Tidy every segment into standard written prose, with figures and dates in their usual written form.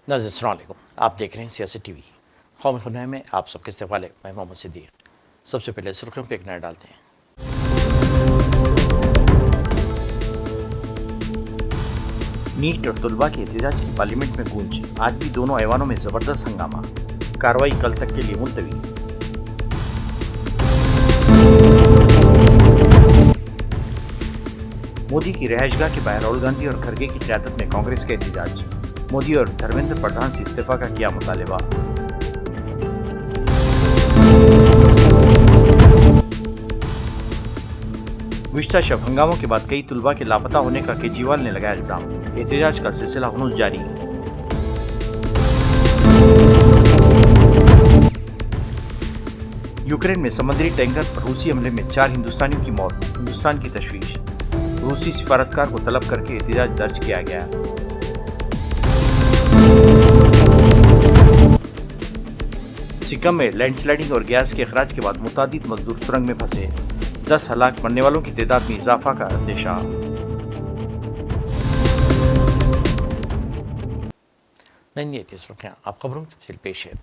नाज़रीन अस्सलाम वालेकुम, आप देख रहे हैं सियासी टीवी। कौमी खुनाई में आप सबके इस्तेमाल है। मैं मोहम्मद सिद्दीक। सबसे पहले सुर्खियों पर एक नज़र डालते हैं। नीट और तुलबा की एहतजाज की पार्लियामेंट में गूंज। आज भी दोनों ऐवानों में जबरदस्त हंगामा। कार्रवाई कल तक के लिए मुलतवी। मोदी की रिहाइशगाह के बाहर राहुल गांधी और खरगे की क़यादत में कांग्रेस का एहतजाज। मोदी और धर्मेंद्र प्रधान से इस्तीफा का किया मुतालिबा। गुज़िश्ता शब हंगामों के बाद कई तुलबा के लापता होने का केजरीवाल ने लगाया इल्जाम। एहतजाज का सिलसिला हनूज जारी। यूक्रेन में समुद्री टैंकर पर रूसी हमले में 4 हिंदुस्तानियों की मौत। हिंदुस्तान की तशवीश। रूसी सिफारतकार को तलब करके एहतजाज दर्ज किया गया। सिक्किम में लैंडस्लाइडिंग और गैस के अखराज के बाद मुतादिद मजदूर सुरंग में फंसे। 10 हलाक, मरने वालों की तादाद में इजाफा का अंदेशा। आप खबरों की तफसील पेश है।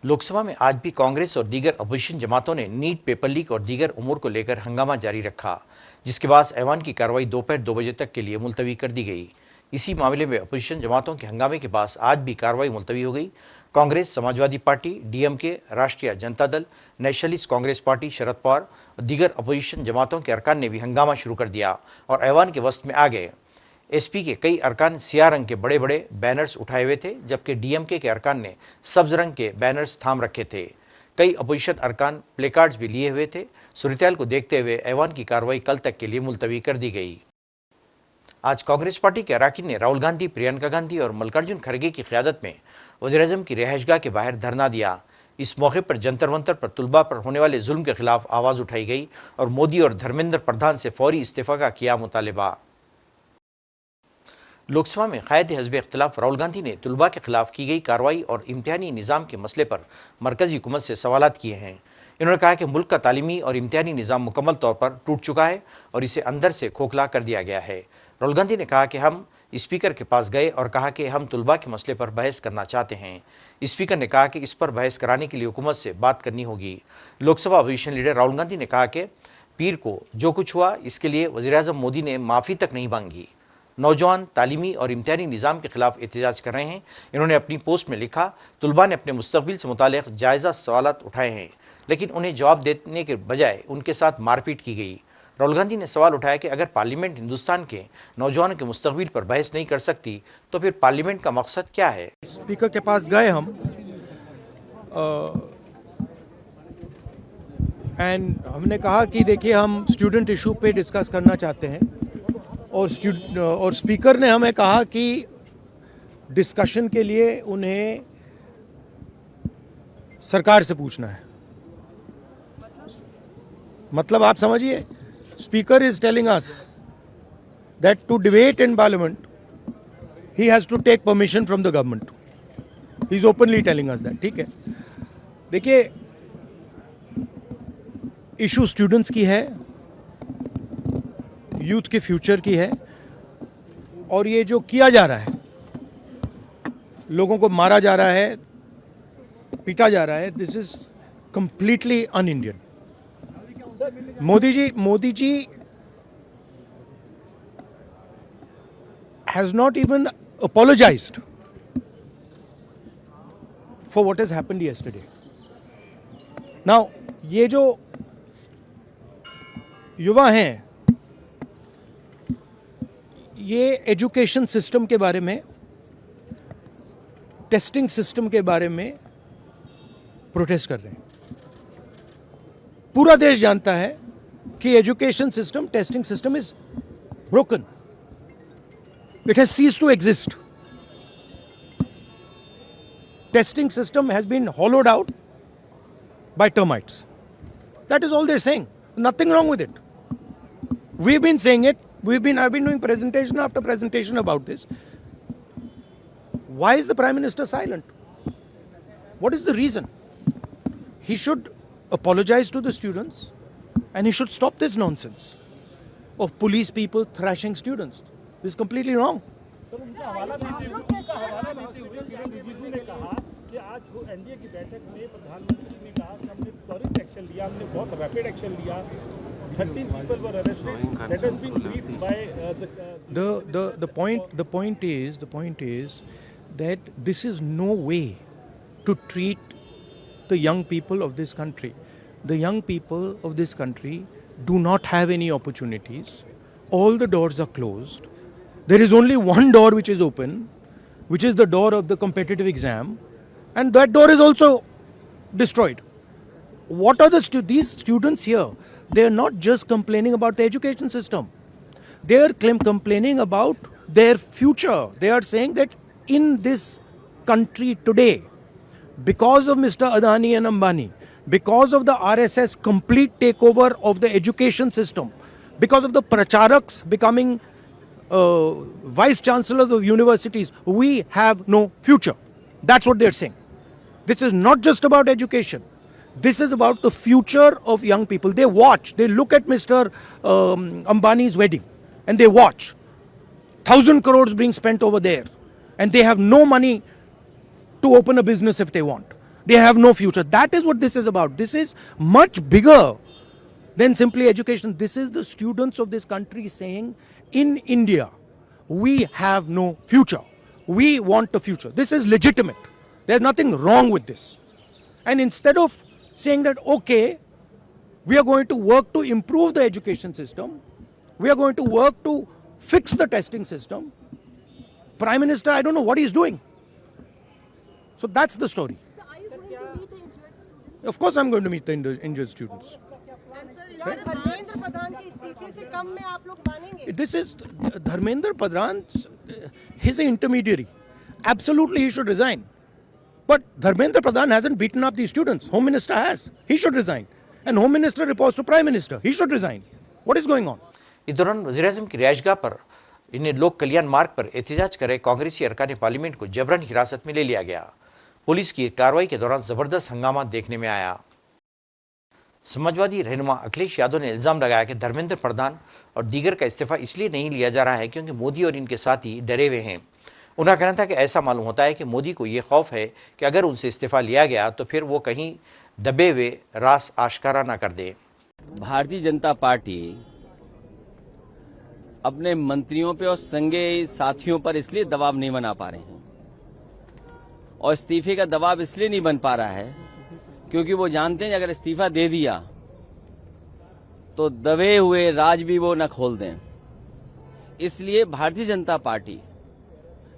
लोकसभा में आज भी कांग्रेस और दीगर अपोजिशन जमातों ने नीट पेपर लीक और दीगर उमूर को लेकर हंगामा जारी रखा, जिसके बाद ऐवान की कार्रवाई दोपहर 2 बजे तक के लिए मुलतवी कर दी गई। इसी मामले में अपोजिशन जमातों के हंगामे के बाद आज भी कार्रवाई मुलतवी हो गई। कांग्रेस, समाजवादी पार्टी, डीएमके, राष्ट्रीय जनता दल, नेशनलिस्ट कांग्रेस पार्टी, शरद पवार और दीगर अपोजिशन जमातों के अरकान ने भी हंगामा शुरू कर दिया और ऐवान के वस्त में आ गए। एसपी के कई अरकान सियाह रंग के बड़े बड़े बैनर्स उठाए हुए थे, जबकि डीएमके के अरकान ने सब्ज रंग के बैनर्स थाम रखे थे। कई अपोजिशन अरकान प्लेकार्ड्स भी लिए हुए थे। सूरत-ए-हाल को देखते हुए ऐवान की कार्रवाई कल तक के लिए मुलतवी कर दी गई। आज कांग्रेस पार्टी के अरकान ने राहुल गांधी, प्रियंका गांधी और मल्लिकार्जुन खड़गे की क़यादत में वज़ीर-ए-आज़म की रिहाइशगाह के बाहर धरना दिया। इस मौके पर जंतर मंतर पर तुलबा पर होने वाले जुल्म के खिलाफ आवाज़ उठाई गई और मोदी और धर्मेंद्र प्रधान से फौरी इस्तीफा का किया मुतालिबा। लोकसभा में क़ायद हिज़्ब इख्तिलाफ राहुल गांधी ने तुलबा के खिलाफ की गई कार्रवाई और इम्तिहानी निज़ाम के मसले पर मरकज़ी हुकूमत से सवालात किए हैं। इन्होंने कहा कि मुल्क का तालीमी और इम्तिहानी निज़ाम मुकम्मल तौर पर टूट चुका है और इसे अंदर से खोखला कर दिया गया है। राहुल गांधी ने कहा कि हम स्पीकर के पास गए और कहा कि हम तुलबा के मसले पर बहस करना चाहते हैं। स्पीकर ने कहा कि इस पर बहस कराने के लिए हुकूमत से बात करनी होगी। लोकसभा अपोजिशन लीडर राहुल गांधी ने कहा कि पीर को जो कुछ हुआ इसके लिए वज़ीर-ए-आज़म मोदी ने माफ़ी तक नहीं मांगी। नौजवान तालीमी और इम्तिहानी निज़ाम के खिलाफ एहतजाज कर रहे हैं। इन्होंने अपनी पोस्ट में लिखा, तुलबा ने अपने मुस्तकबिल से मुताल्लिक़ जायज़ा सवालात उठाए हैं, लेकिन उन्हें जवाब देने के बजाय उनके साथ मारपीट की गई। राहुल गांधी ने सवाल उठाया कि अगर पार्लियामेंट हिंदुस्तान के नौजवानों के मुस्तकबिल पर बहस नहीं कर सकती तो फिर पार्लियामेंट का मकसद क्या है। स्पीकर के पास गए हम एंड हमने कहा कि देखिए हम स्टूडेंट इशू पे डिस्कस करना चाहते हैं और स्पीकर ने हमें कहा कि डिस्कशन के लिए उन्हें सरकार से पूछना है। मतलब आप समझिए, Speaker is telling us that to debate in Parliament, he has to take permission from the government. He is openly telling us that. ठीक है, देखिए इशू स्टूडेंट्स की है, यूथ के फ्यूचर की है, और ये जो किया जा रहा है, लोगों को मारा जा रहा है, पीटा जा रहा है, this is completely un Indian. Modi ji has not even apologized for what has happened yesterday. Now, ये जो युवा हैं, ये एजुकेशन सिस्टम के बारे में, टेस्टिंग सिस्टम के बारे में प्रोटेस्ट कर रहे हैं। पूरा देश जानता है कि education system, testing system is broken. It has ceased to exist. Testing system has been hollowed out by termites. That is all they're saying. Nothing wrong with it. We've been saying it. I've been doing presentation after presentation about this. Why is the Prime Minister silent? What is the reason? He should apologize to the students and he should stop this nonsense of police people thrashing students. This is completely wrong. उनका हवाला देते हुए किरण रिजिजू ने कहा कि आज NDA की बैठक में प्रधानमंत्री ने कहा कि हमने त्वरित एक्शन लिया, हमने बहुत रैपिड एक्शन लिया। 13 people were arrested. That has been briefed by The point is that this is no way to treat the young people of this country. The young people of this country do not have any opportunities. All the doors are closed. There is only one door which is open, which is the door of the competitive exam, and that door is also destroyed. What are these students here? They are not just complaining about the education system. They are complaining about their future. They are saying that in this country today, because of Mr. Adani and Ambani, because of the RSS complete takeover of the education system, because of the pracharaks becoming vice chancellors of universities, we have no future. That's what they're saying. This is not just about education. This is about the future of young people. They watch, they look at Mr. Ambani's wedding and they watch. 1,000 crores being spent over there and they have no money to open a business if they want. They have no future. That is what this is about. This is much bigger than simply education. This is the students of this country saying, in India, we have no future. We want a future. This is legitimate. There's nothing wrong with this. And instead of saying that, okay, we are going to work to improve the education system, we are going to work to fix the testing system, Prime Minister, I don't know what he's doing. So that's the story. So are you going to meet the injured students? Of course I'm going to meet the injured students. Dharmendra Pradhan के इस्तीफे से कम में आप लोग मानेंगे? This is Dharmendra Pradhan, he's an intermediary. Absolutely he should resign. But Dharmendra Pradhan hasn't beaten up these students. Home Minister has. He should resign. And Home Minister reports to Prime Minister. He should resign. What is going on? इस दौरान वज़ीर-ए-आज़म की रिहाइशगाह पर इन्हें लोक कल्याण मार्ग पर एहतजाज करे कांग्रेसी अरकान पार्लियामेंट को जबरन हिरासत में ले लिया गया। पुलिस की कार्रवाई के दौरान जबरदस्त हंगामा देखने में आया। समाजवादी रहनुमा अखिलेश यादव ने इल्जाम लगाया कि धर्मेंद्र प्रधान और दीगर का इस्तीफा इसलिए नहीं लिया जा रहा है क्योंकि मोदी और इनके साथी डरे हुए हैं। उनका कहना था कि ऐसा मालूम होता है कि मोदी को ये खौफ है कि अगर उनसे इस्तीफा लिया गया तो फिर वो कहीं दबे हुए रास आश्कारा ना कर दे। भारतीय जनता पार्टी अपने मंत्रियों पे और संगे साथियों पर इसलिए दबाव नहीं बना पा रहे हैं और इस्तीफे का दबाव इसलिए नहीं बन पा रहा है क्योंकि वो जानते हैं अगर इस्तीफा दे दिया तो दबे हुए राज भी वो न खोल दें। इसलिए भारतीय जनता पार्टी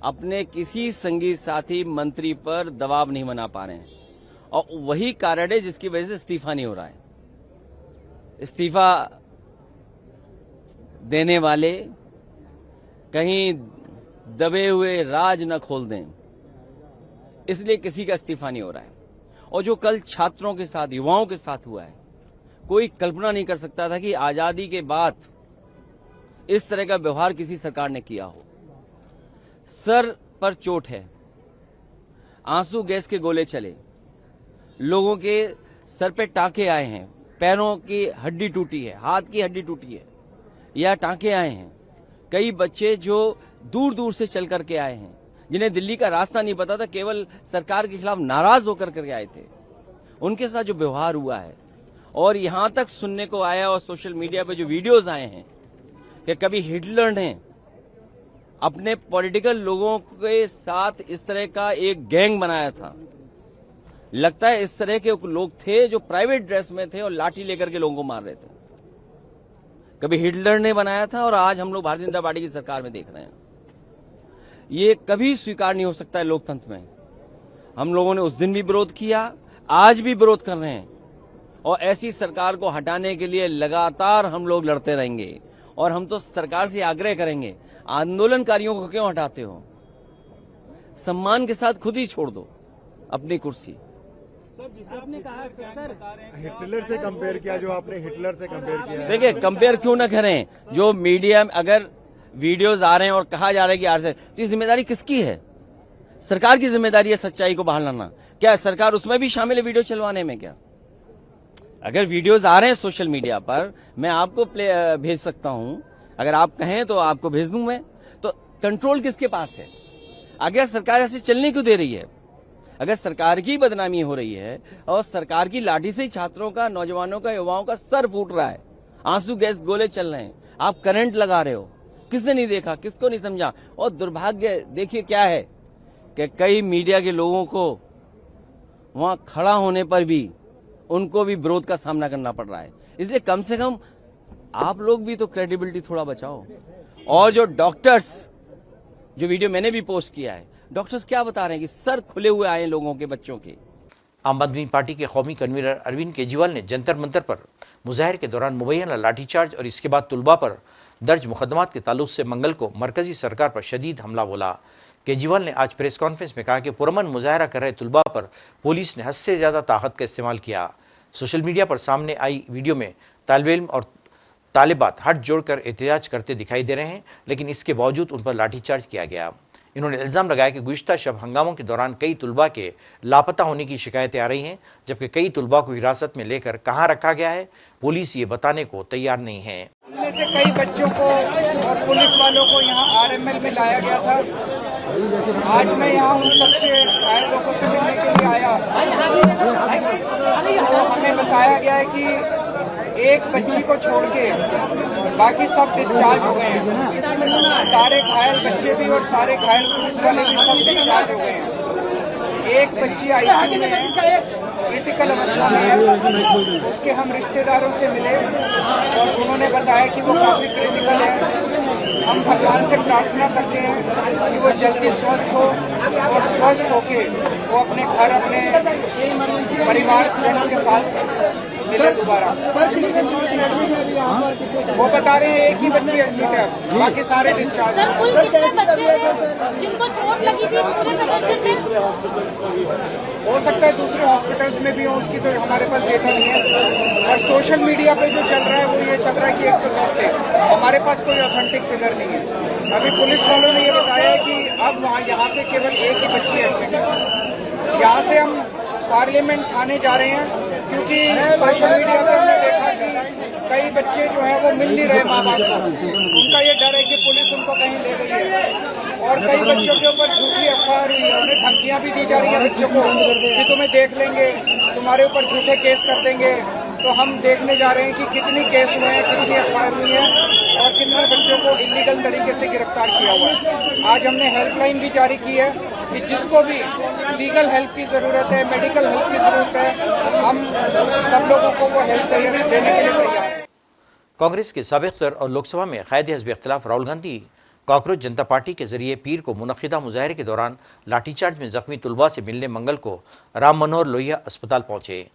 अपने किसी संगी साथी मंत्री पर दबाव नहीं बना पा रहे हैं और वही कारण है जिसकी वजह से इस्तीफा नहीं हो रहा है। इस्तीफा देने वाले कहीं दबे हुए राज न खोल दें, इसलिए किसी का इस्तीफा नहीं हो रहा है। और जो कल छात्रों के साथ, युवाओं के साथ हुआ है, कोई कल्पना नहीं कर सकता था कि आजादी के बाद इस तरह का व्यवहार किसी सरकार ने किया हो। सर पर चोट है, आंसू गैस के गोले चले, लोगों के सर पे टांके आए हैं, पैरों की हड्डी टूटी है, हाथ की हड्डी टूटी है या टांके आए हैं। कई बच्चे जो दूर दूर से चल करके आए हैं, जिन्हें दिल्ली का रास्ता नहीं पता था, केवल सरकार के खिलाफ नाराज होकर करके आए थे, उनके साथ जो व्यवहार हुआ है। और यहां तक सुनने को आया और सोशल मीडिया पे जो वीडियोस आए हैं कि कभी हिटलर ने अपने पॉलिटिकल लोगों के साथ इस तरह का एक गैंग बनाया था। लगता है इस तरह के लोग थे जो प्राइवेट ड्रेस में थे और लाठी लेकर के लोगों को मार रहे थे। कभी हिटलर ने बनाया था और आज हम लोग भारतीय जनता पार्टी की सरकार में देख रहे हैं। ये कभी स्वीकार नहीं हो सकता है लोकतंत्र में। हम लोगों ने उस दिन भी विरोध किया, आज भी विरोध कर रहे हैं और ऐसी सरकार को हटाने के लिए लगातार हम लोग लड़ते रहेंगे। और हम तो सरकार से आग्रह करेंगे, आंदोलनकारियों को क्यों हटाते हो? सम्मान के साथ खुद ही छोड़ दो अपनी कुर्सी। आपने कहा सर हिटलर से कंपेयर किया, जो आपने हिटलर से कंपेयर किया। देखिए, कंपेयर क्यों ना करें? जो मीडिया में अगर वीडियोस आ रहे हैं और कहा जा रहा है कि आरएसएस, तो ये जिम्मेदारी किसकी है? सरकार की जिम्मेदारी है सच्चाई को बाहर लाना। क्या सरकार उसमें भी शामिल है वीडियो चलवाने में? क्या अगर वीडियोस आ रहे हैं सोशल मीडिया पर, मैं आपको भेज सकता हूं, अगर आप कहें तो आपको भेज दूं मैं। तो कंट्रोल किसके पास है? आगे सरकार ऐसे चलने क्यों दे रही है? अगर सरकार की बदनामी हो रही है और सरकार की लाठी से ही छात्रों का, नौजवानों का, युवाओं का सर फूट रहा है, आंसू गैस गोले चल रहे हैं, आप करंट लगा रहे हो, किसने नहीं देखा, किसको नहीं समझा? और दुर्भाग्य देखिए क्या है कि कई मीडिया के लोगों को वहां खड़ा होने पर भी उनको भी विरोध का सामना करना पड़ रहा है। इसलिए कम से कम आप लोग भी तो क्रेडिबिलिटी थोड़ा बचाओ। और जो डॉक्टर्स, जो वीडियो मैंने भी पोस्ट किया है, डॉक्टर्स क्या बता रहे हैं कि सर खुले हुए आए लोगों के, बच्चों के। आम आदमी पार्टी के कौमी कन्वीनर अरविंद केजरीवाल ने जंतर मंतर पर मुजाहिरे के दौरान मुबैना लाठीचार्ज और इसके बाद तुलबा पर दर्ज मुकदमात के ताल्लुक से मंगल को मरकजी सरकार पर शदीद हमला बोला। केजरीवाल ने आज प्रेस कॉन्फ्रेंस में कहा कि पुरअमन मुजाहरा कर रहे तुलबा पर पुलिस ने हद से ज़्यादा ताकत का इस्तेमाल किया। सोशल मीडिया पर सामने आई वीडियो में तालिब इल्म और तालिबात हाथ जोड़कर एहतजाज करते दिखाई दे रहे हैं, लेकिन इसके बावजूद उन पर लाठीचार्ज किया गया। इन्होंने इल्ज़ाम लगाया कि गुज़िश्ता शब हंगामों के दौरान कई तुलबा के लापता होने की शिकायतें आ रही हैं, जबकि कई तुलबा को हिरासत में लेकर कहाँ रखा गया है पुलिस ये बताने को तैयार नहीं है। इनमें से कई बच्चों को और पुलिस वालों को यहाँ आरएमएल में लाया गया था। आज मैं यहाँ उन सबसे घायल लोगों से मिलने के लिए आया। तो हमें बताया गया है कि एक बच्ची को छोड़ के बाकी सब डिस्चार्ज हो गए हैं। सारे घायल बच्चे भी और सारे घायल पुलिस वाले भी सब डिस्चार्ज हो गए हैं। एक बच्ची आईसीयू में है, क्रिटिकल अवस्था में है। उसके हम रिश्तेदारों से मिले और उन्होंने बताया कि वो काफ़ी क्रिटिकल है। हम भगवान से प्रार्थना करते हैं कि वो जल्दी स्वस्थ हो और स्वस्थ होके वो अपने घर, अपने परिवार जनों के साथ मिले दोबारा। वो बता रहे हैं एक ही बच्ची एडमिट है, बाकी सारे डिस्चार्ज। सर, कुल कितने बच्चे हैं जिनको चोट लगी थी पूरे प्रदर्शन में? हो सकता है दूसरे हॉस्पिटल्स में भी हो, उसकी तो हमारे पास डेटा नहीं है। और सोशल मीडिया पे जो चल रहा है वो ये चल रहा है कि 110 थे। हमारे पास कोई ऑथेंटिक फिगर नहीं है। अभी पुलिस वालों ने ये बताया कि अब वहाँ यहाँ पे केवल एक ही बच्ची एडमिट है। यहाँ से हम पार्लियामेंट थाने जा रहे हैं क्योंकि सोशल मीडिया पर हमने देखा कि कई बच्चे जो हैं वो मिल नहीं रहे माँ बाप को। उनका ये डर है कि पुलिस उनको कहीं ले गई है। और कई बच्चों के ऊपर झूठी अफवाह हुई है, उन्हें धमकियाँ भी दी जा रही है बच्चों को कि तुम्हें देख लेंगे, तुम्हारे ऊपर झूठे केस कर देंगे। तो हम देखने जा रहे हैं कि कितनी केस हुए हैं, कितनी अफवाह हुई है और कितने बच्चों को इलीगल तरीके से गिरफ्तार किया हुआ है। आज हमने हेल्पलाइन भी जारी की है कि जिसको भी लीगल हेल्प की ज़रूरत है, मेडिकल हेल्प की ज़रूरत है, हम सब लोगों को वो हेल्प देने के लिए तैयार हैं। कांग्रेस के साबिक़ सदर और लोकसभा में कायदे हिज़्ब इख्तिलाफ राहुल गांधी कॉकरोच जनता पार्टी के जरिए पीर को मुनक़िदा मुजाहरे के दौरान लाठीचार्ज में जख्मी तुलबा से मिलने मंगल को राम मनोहर लोहिया अस्पताल पहुंचे।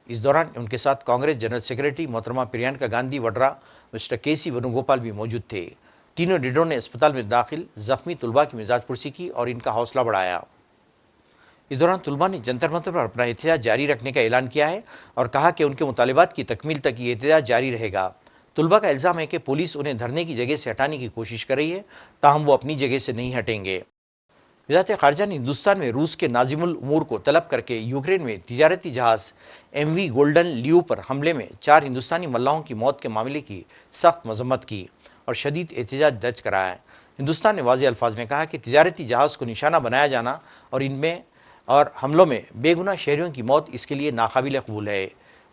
इस दौरान उनके साथ कांग्रेस जनरल सेक्रेटरी मोहतरमा प्रियंका गांधी वड्रा, मिस्टर केसी वेणुगोपाल भी मौजूद थे। तीनों लीडरों ने अस्पताल में दाखिल जख्मी तुलबा की मिजाज पुरसी की और इनका हौसला बढ़ाया। इस दौरान तुलबा ने जंतर मंतर पर अपना एहतजाज जारी रखने का ऐलान किया है और कहा कि उनके मुतालिबात की तकमील तक ये एहतजाज जारी रहेगा। तुलबा का इल्ज़ाम है कि पुलिस उन्हें धरने की जगह से हटाने की कोशिश कर रही है, ताहम वो अपनी जगह से नहीं हटेंगे। वज़ारत ख़ारजा ने हिंदुस्तान में रूस के नाज़िमुल उमूर को तलब करके यूक्रेन में तिजारती जहाज़ MV गोल्डन लियो पर हमले में 4 हिंदुस्तानी मल्लाहों की मौत के मामले की सख्त मजम्मत की और शदीद एहतजाज दर्ज कराया है। हिंदुस्तान ने वाज़ेह अल्फाज में कहा कि तिजारती जहाज़ को निशाना बनाया जाना और हमलों में बेगुनाह शहरियों की मौत इसके लिए नाकाबिल कबूल है।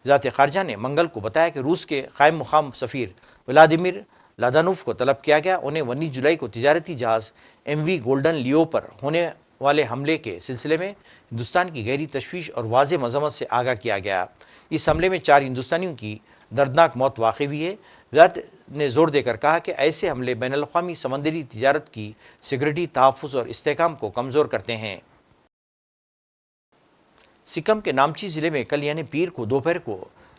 वज़ारत ख़ारजा ने मंगल को बताया कि रूस के क़ायम मुक़ाम सफ़ीर व्लादिमीर लादानोव को तलब किया गया। उन्हें 19 जुलाई को तिजारती जहाज़ MV गोल्डन लियो पर होने वाले हमले के सिलसिले में हिंदुस्तान की गहरी तशवीश और वाज़ेह मज़म्मत से आगाह किया गया। इस हमले में 4 हिंदुस्तानियों की दर्दनाक मौत वाक़ई हुई है। वज़ारत ने ज़ोर देकर कहा कि ऐसे हमले बैनुल-अक़वामी समंदरी तिजारत की सिक्योरिटी, तहफ़्फ़ुज़ और इस्तेहकाम को कमज़ोर करते हैं। सिक्किम के नामची ज़िले में कल यानी पीर को दोपहर को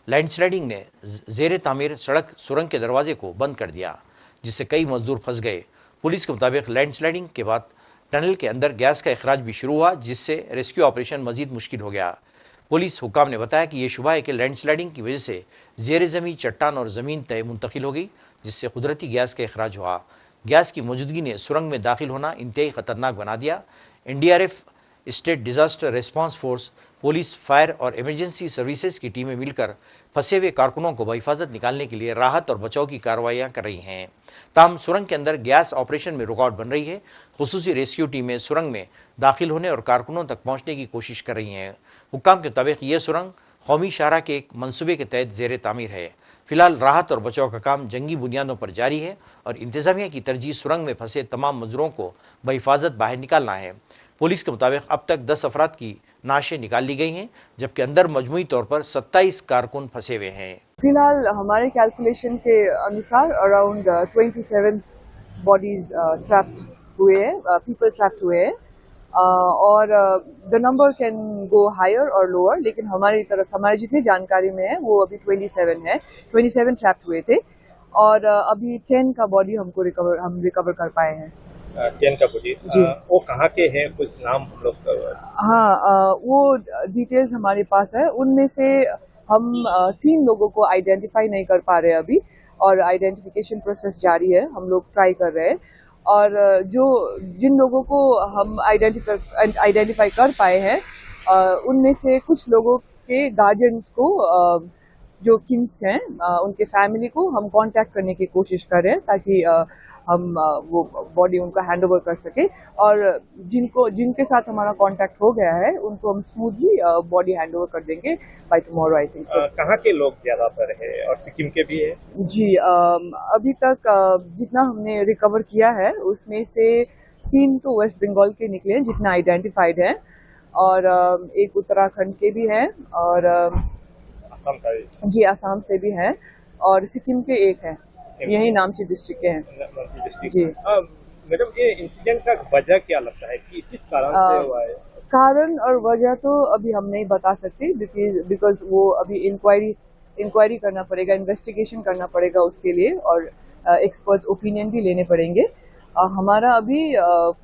लैंडस्लाइडिंग ने ज़ेर तामीर सड़क सुरंग के दरवाजे को बंद कर दिया, जिससे कई मजदूर फंस गए। पुलिस के मुताबिक लैंडस्लाइडिंग के बाद टनल के अंदर गैस का अखराज भी शुरू हुआ, जिससे रेस्क्यू ऑपरेशन मजीद मुश्किल हो गया। पुलिस हुकाम ने बताया कि यह शुबा है कि लैंडस्लाइडिंग की वजह से ज़ेर ज़मीन चट्टान और ज़मीन तय मुंतकिल हो गई, जिससे कुदरती गैस का अखराज हुआ। गैस की मौजूदगी ने सुरंग में दाखिल होना इंतहाई ख़तरनाक बना दिया। NDRF state disaster response force, police, fire और इमरजेंसी सर्विसेज की टीमें मिलकर फंसे हुए कारकुनों को बहिफाजत निकालने के लिए राहत और बचाव की कार्रवाइयां कर रही हैं। ताहम सुरंग के अंदर गैस ऑपरेशन में रुकावट बन रही है। खुसूसी रेस्क्यू टीमें सुरंग में दाखिल होने और कारकुनों तक पहुंचने की कोशिश कर रही हैं। हुक्काम के मुताबिक ये सुरंग कौमी शाहराह के एक मंसूबे के तहत ज़ेर तामीर है। फिलहाल राहत और बचाव का काम जंगी बुनियादों पर जारी है और इंतजामिया की तरजीह सुरंग में फंसे तमाम मजदूरों को बहिफाजत बाहर निकालना है। पुलिस के मुताबिक अब तक 10 अफराद की नाशें निकाल ली गई हैं, जबकि अंदर मजमूई तौर पर 27 कारकुन फंसे हुए हैं। फिलहाल हमारे कैलकुलेशन के अनुसार अराउंड 27 बॉडीज ट्रैप्ड हुए हैं, पीपल ट्रैप्ड हुए हैं, और the number can go higher और लोअर, लेकिन हमारी तरफ हमारी जितनी जानकारी में है वो अभी 27 है। 27 ट्रैप्ड हुए थे और अभी 10 का बॉडी हम रिकवर कर पाए हैं। 10 का बॉडी जी। वो कहाँ के हैं, कुछ नाम हम लोग? हाँ, वो डिटेल्स हमारे पास है। उनमें से हम 3 लोगों को आइडेंटिफाई नहीं कर पा रहे अभी, और आइडेंटिफिकेशन प्रोसेस जारी है, हम लोग ट्राई कर रहे हैं। और जिन लोगों को हम आइडेंटिफाई कर पाए हैं, उनमें से कुछ लोगों के गार्जियंस को, जो किन्स हैं, उनके फैमिली को हम कांटेक्ट करने की कोशिश कर रहे हैं ताकि हम वो बॉडी उनका हैंड ओवर कर सके। और जिनके साथ हमारा कांटेक्ट हो गया है उनको हम स्मूथली बॉडी हैंड ओवर कर देंगे by tomorrow, I think so. कहाँ के लोग ज्यादातर है और सिक्किम के भी है? जी, अभी तक जितना हमने रिकवर किया है उसमें से 3 तो वेस्ट बंगाल के निकले हैं जितना आइडेंटिफाइड है, और एक उत्तराखंड के भी हैं, और असम का भी? जी, असम से भी हैं, और सिक्किम के एक हैं, यही नामची डिस्ट्रिक्ट के हैं। जी मैडम, ये इंसिडेंट का वजह क्या लगता है कि किस कारण से हुआ है? कारण और वजह तो अभी हम नहीं बता सकते, बिकॉज वो अभी इंक्वायरी करना पड़ेगा, इन्वेस्टिगेशन करना पड़ेगा उसके लिए, और एक्सपर्ट्स ओपिनियन भी लेने पड़ेंगे। हमारा अभी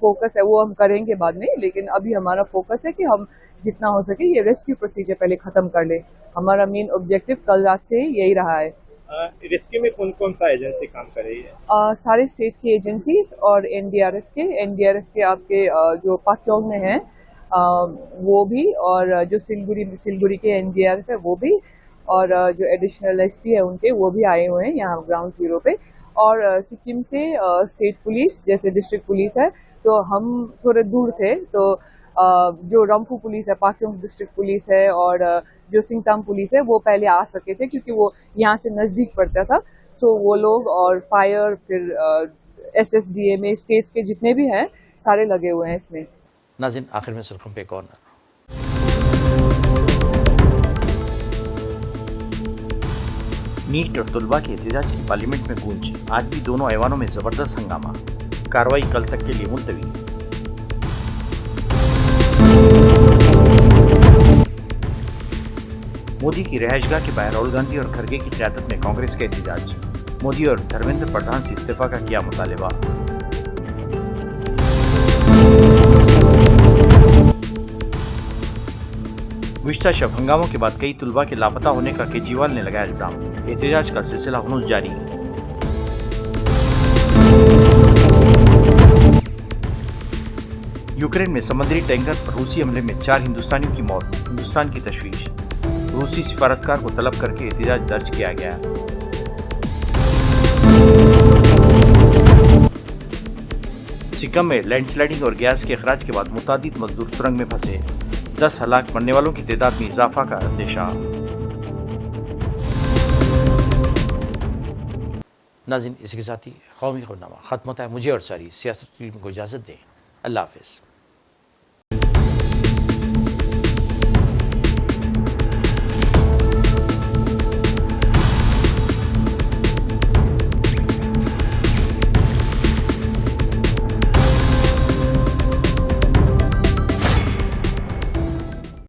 फोकस है, वो हम करेंगे बाद में, लेकिन अभी हमारा फोकस है कि हम जितना हो सके ये रेस्क्यू प्रोसीजर पहले खत्म कर ले। हमारा मेन ऑब्जेक्टिव कल रात से यही रहा है। रेस्क्यू में कौन कौन सा एजेंसी काम कर रही है? सारे स्टेट की एजेंसीज और एनडीआरएफ के आपके जो पाक्योंग में है वो भी, और जो सिलगुड़ी के एनडीआरएफ है वो भी, और जो एडिशनल एसपी है उनके वो भी आए हुए हैं यहाँ ग्राउंड जीरो पे। और सिक्किम से स्टेट पुलिस जैसे डिस्ट्रिक्ट पुलिस है, तो हम थोड़े दूर थे, तो जो रंफू पुलिस है, पाक्योंग डिस्ट्रिक्ट पुलिस है, और जो सिंगताम पुलिस है वो पहले आ सके थे क्योंकि वो यहाँ से नज़दीक पड़ता था। सो वो लोग और फायर, फिर SSDA स्टेट्स के जितने भी हैं सारे लगे हुए हैं इसमें। नाज़रीन, आखिर में सुर्खियों पे कॉर्नर। नीट और तुलबा के एहतजाज की पार्लियामेंट में गूंज। आज भी दोनों ऐवानों में जबरदस्त हंगामा। कार्रवाई कल तक के लिए मुलतवी। मोदी की रिहाइशगाह के बाहर राहुल गांधी और खरगे की क़यादत में कांग्रेस का एहतजाज। मोदी और धर्मेंद्र प्रधान से इस्तीफा का किया मुतालिबा। गुज़िश्ता शब हंगामों के बाद कई तुलबा के लापता होने का केजरीवाल ने लगाया इल्जाम। एहतजाज का सिलसिला हुनूस जारी। यूक्रेन में समुद्री टैंकर पर रूसी हमले में 4 हिंदुस्तानियों की मौत। हिंदुस्तान की तशवीश। रूसी सिफारतकार को तलब करके एहतजाज दर्ज किया गया। सिक्किम में लैंडस्लाइडिंग और गैस के अखराज के बाद मुतादिद मजदूर सुरंग में फंसे। 10 हलाक, मरने वालों की तादाद में इजाफा का अंदेशा। नाज़रीन, इसी के साथ ही कौमी खबरनामा खत्म होता है। मुझे और सारी सियासत टीम को इजाज़त दें। अल्लाह हाफ़िज़।